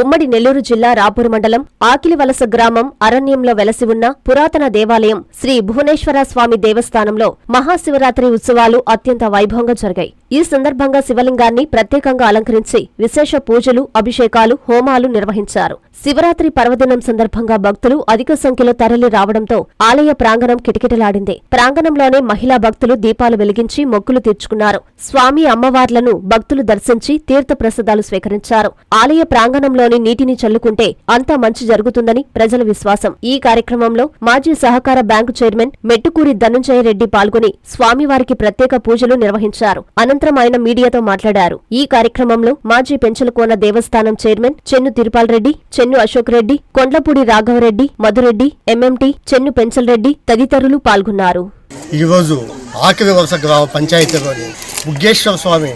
ఉమ్మడి నెల్లూరు జిల్లా రాపూరు మండలం ఆకిలివలస గ్రామం అరణ్యంలో వెలసి ఉన్న పురాతన దేవాలయం శ్రీ భువనేశ్వర స్వామి దేవస్థానంలో మహాశివరాత్రి ఉత్సవాలు అత్యంత వైభవంగా జరిగాయి. ఈ సందర్భంగా శివలింగాన్ని ప్రత్యేకంగా అలంకరించి విశేష పూజలు, అభిషేకాలు, హోమాలు నిర్వహించారు. శివరాత్రి పర్వదినం సందర్భంగా భక్తులు అధిక సంఖ్యలో తరలి రావడంతో ఆలయ ప్రాంగణం కిటకిటలాడింది. ప్రాంగణంలోనే మహిళా భక్తులు దీపాలు వెలిగించి మొక్కులు తీర్చుకున్నారు. స్వామి అమ్మవార్లను భక్తులు దర్శించి తీర్థ ప్రసాదాలు స్వీకరించారు. ఆలయ ప్రాంగణంలోని నీటిని చల్లుకుంటే అంతా మంచి జరుగుతుందని ప్రజల విశ్వాసం. ఈ కార్యక్రమంలో మాజీ సహకార బ్యాంకు చైర్మన్ మెట్టుకూరి ధనుంజయ రెడ్డి పాల్గొని స్వామివారికి ప్రత్యేక పూజలు నిర్వహించారు. అనంతరం ఆయన మీడియాతో మాట్లాడారు. ఈ కార్యక్రమంలో మాజీ పెంచలకోన దేవస్థానం చైర్మన్ చెన్ను తిరుపాల్ రెడ్డి, చెన్ను అశోక్ రెడ్డి, కొండ్లపూడి రాఘవరెడ్డి, మధురెడ్డి, ఎంఎంటీ, చెన్ను పెంచల్ రెడ్డి తదితరులు పాల్గొన్నారు. ఈరోజు ఆకిలివలస గ్రామ పంచాయతీలోని బుగ్గేశ్వర స్వామి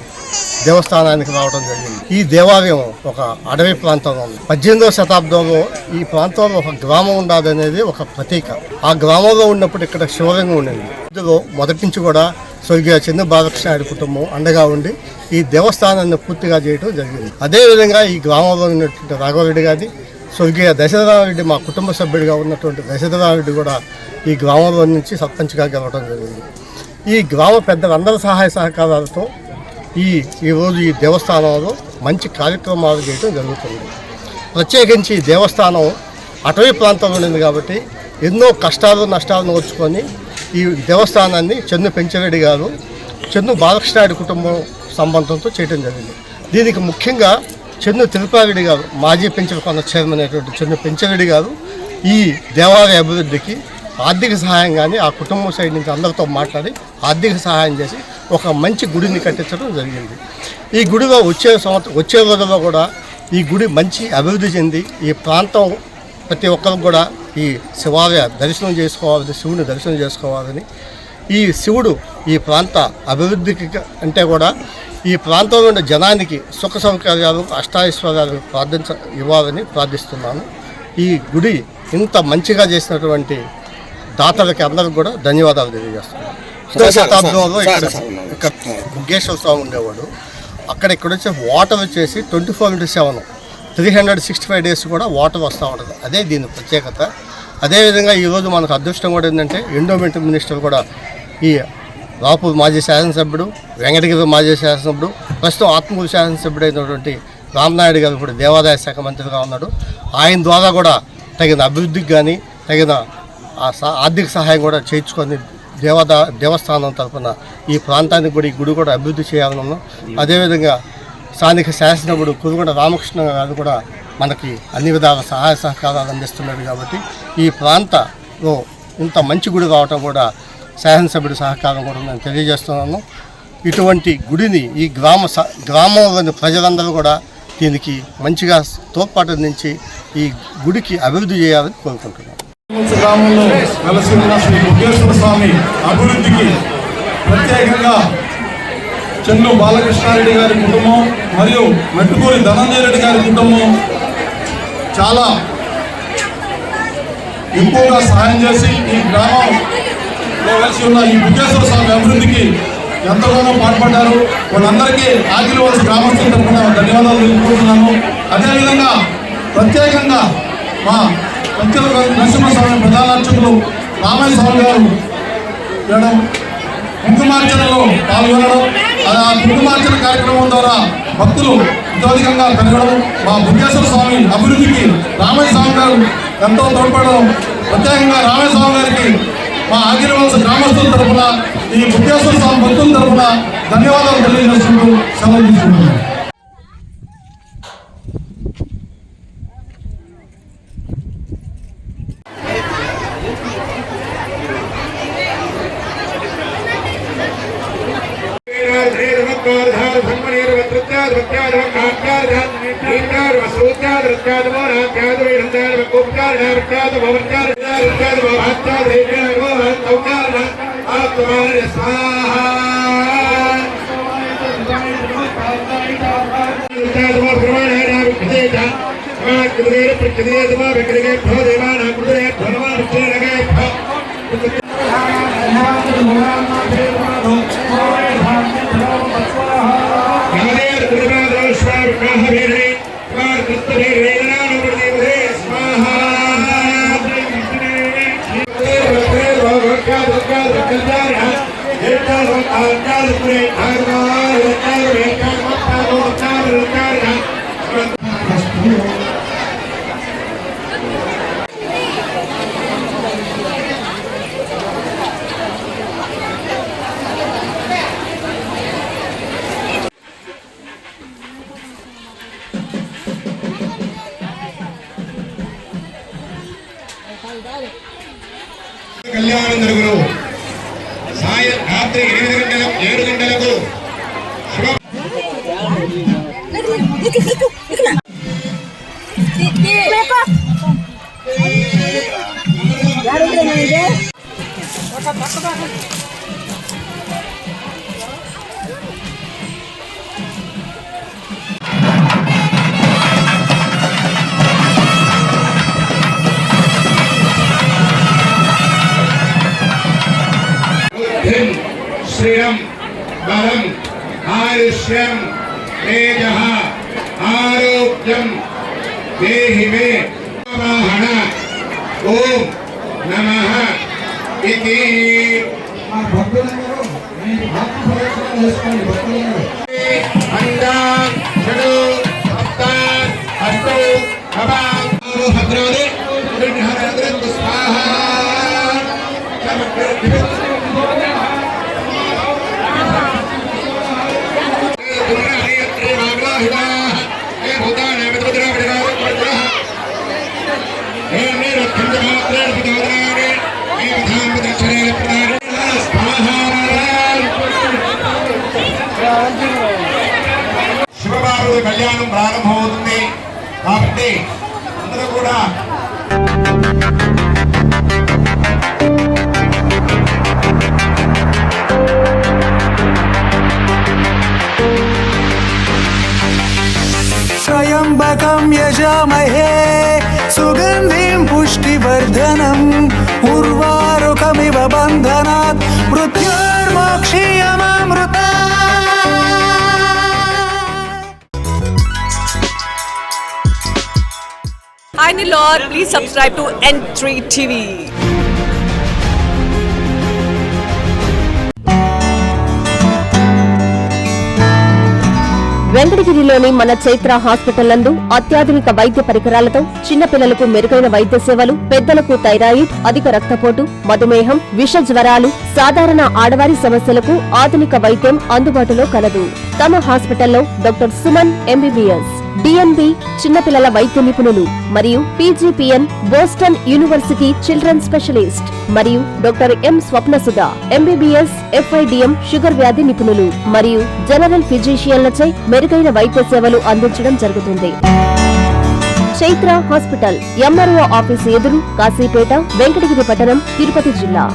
దేవస్థానానికి రావడం జరిగింది. ఈ దేవాలయం ఒక అడవి ప్రాంతంలో ఉంది. 18వ శతాబ్దంలో ఈ ప్రాంతంలో ఒక గ్రామం ఉండదనేది ఒక ప్రతీక. ఆ గ్రామంలో ఉన్నప్పుడు ఇక్కడ శివలింగం ఉండేది. ఇందులో మొదటి నుంచి కూడా స్వర్గీయ చెన్ను బాలకృష్ణ కుటుంబం అండగా ఉండి ఈ దేవస్థానాన్ని పూర్తిగా చేయడం జరిగింది. అదేవిధంగా ఈ గ్రామంలో ఉన్నటువంటి రాఘవరెడ్డి గారి, స్వర్గీయ దశరథరామరెడ్డి మా కుటుంబ సభ్యుడిగా ఉన్నటువంటి దశరథరామరెడ్డి కూడా ఈ గ్రామంలో నుంచి సర్పంచ్గా గెలవడం జరిగింది. ఈ గ్రామ పెద్దలందరి సహాయ సహకారాలతో ఈరోజు ఈ దేవస్థానంలో మంచి కార్యక్రమాలు చేయడం జరుగుతుంది. ప్రత్యేకించి ఈ దేవస్థానం అటవీ ప్రాంతంలో ఉంది కాబట్టి ఎన్నో కష్టాలు నష్టాలను వచ్చుకొని ఈ దేవస్థానాన్ని చెన్ను పెంచరెడ్డి గారు, చెన్ను బాలకృష్ణ కుటుంబం సంబంధంతో చేయడం జరిగింది. దీనికి ముఖ్యంగా చెన్ను తిరుపారెడ్డి గారు, మాజీ పెంచలకొండ చైర్మన్ అయినటువంటి చెన్ను పెంచరెడ్డి గారు ఈ దేవాలయ అభివృద్ధికి ఆర్థిక సహాయం కానీ ఆ కుటుంబం సైడ్ నుంచి అందరితో మాట్లాడి ఆర్థిక సహాయం చేసి ఒక మంచి గుడిని కట్టించడం జరిగింది. ఈ గుడిలో వచ్చే రోజుల్లో కూడా ఈ గుడి మంచి అభివృద్ధి చెంది ఈ ప్రాంతం ప్రతి ఒక్కరికి కూడా ఈ శివాలయ దర్శనం చేసుకోవాలని, శివుని దర్శనం చేసుకోవాలని, ఈ శివుడు ఈ ప్రాంత అభివృద్ధికి అంటే కూడా ఈ ప్రాంతంలో ఉన్న జనానికి సుఖ సౌకర్యాలు, అష్టాైశ్వర్యాలు ఇవ్వాలని ప్రార్థిస్తున్నాను. ఈ గుడి ఇంత మంచిగా చేసినటువంటి దాతలకి అందరికి కూడా ధన్యవాదాలు తెలియజేస్తున్నాను. శతాబ్దంలో ఇక్కడ బుగ్గేశ్వర స్వామి ఉండేవాడు. ఇక్కడ వచ్చి వాటర్ వచ్చేసి 24/7 365 days కూడా వాటర్ వస్తూ ఉంటుంది. అదే దీని ప్రత్యేకత. అదేవిధంగా ఈరోజు మనకు అదృష్టం కూడా ఏంటంటే ఎండోమెంట్ మినిస్టర్ కూడా ఈ రాపూర్ మాజీ శాసనసభ్యుడు, వెంకటగిరి మాజీ శాసనసభ్యుడు, ప్రస్తుతం ఆత్మకూరు శాసనసభ్యుడు అయినటువంటి రామనాయుడు గారు ఇప్పుడు దేవాదాయ శాఖ మంత్రిగా ఉన్నాడు. ఆయన ద్వారా కూడా తగిన అభివృద్ధికి కానీ తగిన ఆర్థిక సహాయం కూడా చేయించుకొని దేవస్థానం తరఫున ఈ ప్రాంతానికి కూడా ఈ గుడి కూడా అభివృద్ధి చేయాలని ఉన్నాం. అదేవిధంగా స్థానిక శాసనసభ్యుడు కురుగొండ రామకృష్ణ గారు కూడా మనకి అన్ని విధాల సహాయ సహకారాలు అందిస్తున్నాడు. కాబట్టి ఈ ప్రాంతంలో ఇంత మంచి గుడి రావటం కూడా శాసనసభ్యుడి సహకారం కూడా నేను తెలియజేస్తున్నాను. ఇటువంటి గుడిని ఈ గ్రామంలోని ప్రజలందరూ కూడా దీనికి మంచిగా తోడ్పాటు అందించి ఈ గుడికి అభివృద్ధి చేయాలని కోరుకుంటున్నాను. గ్రామంలో వెలసి ఉన్న శ్రీ బుగ్గేశ్వర స్వామి అభివృద్ధికి ప్రత్యేకంగా చెన్ను బాలకృష్ణారెడ్డి గారి కుటుంబం మరియు మెట్టుకూరి ధనంజయ రెడ్డి గారి కుటుంబం చాలా ఎక్కువగా సహాయం చేసి ఈ గ్రామంలో వెలసి ఉన్న ఈ బుగ్గేశ్వర స్వామి అభివృద్ధికి ఎంతగానో పాటుపడ్డారు. వాళ్ళందరికీ ఆకిలివలస గ్రామస్తుల తరఫున ధన్యవాదాలు తెలుపుకుంటున్నాను. అదేవిధంగా ప్రత్యేకంగా మా పంచల నరసింహస్వామి ప్రధాన అర్చకులు రామయ్య స్వామి గారు చేయడం, కుంకుమార్చనలో పాల్గొనడం, ఆ కుంకుమార్చన కార్యక్రమం ద్వారా భక్తులు అత్యధికంగా పెరగడం, మా బుగ్గేశ్వర స్వామి అభివృద్ధికి రామయ్య స్వామి గారు ఎంతో తోడ్పడడం, ప్రత్యేకంగా రామయ్య స్వామి గారికి మా ఆకిలివలస గ్రామస్తుల తరఫున ఈ బుగ్గేశ్వర స్వామి భక్తుల తరఫున ధన్యవాదాలు తెలియజేసుకుంటూ సెలవు తీసుకుంటున్నాను. Gracias. కళ్యాణం జరుగును. రాత్రి 7 గంటలకు శ్రీరం బలం ఆయుష్యం తేజః ఆరోగ్యం దేహి మే వాహన ఓం నమః ఇతి శివబాబు కళ్యాణం ప్రారంభమవుతుంది కాబట్టి అందరూ కూడా त्र्यम्बकं यजामहे सुगन्धिं पुष्टिवर्धनम् उर्वारुकमिव बन्धनात् मृत्युर्मोक्षीयमामृता। Hi Nilor, please subscribe to N3 TV. వెంకటగిరిలోని మన చైత్ర హాస్పిటల్ నందు అత్యాధునిక వైద్య పరికరాలతో చిన్నపిల్లలకు మెరుగైన వైద్య సేవలు, పెద్దలకు థైరాయిడ్, అధిక రక్తపోటు, మధుమేహం, విష జ్వరాలు, సాధారణ ఆడవారి సమస్యలకు ఆధునిక వైద్యం అందుబాటులో కలదు. తమ హాస్పిటల్లో డాక్టర్ సుమన్ ఎంబీబీఎస్, డిఎన్బి చిన్నపిల్లల వైద్య నిపుణులు మరియు PGPN Boston university children specialist మరియు doctor M Swapnasudha MBBS FIDM sugar వ్యాధి నిపుణులు మరియు జనరల్ ఫిజిషియన్లచే మెరుగైన వైద్య సేవలు అందించడం జరుగుతుంది. చైత్ర హాస్పిటల్, ఎంఆర్ఓ ఆఫీసు ఎదురు, కాశీపేట, వెంకటగిరి పట్టణం, తిరుపతి జిల్లా.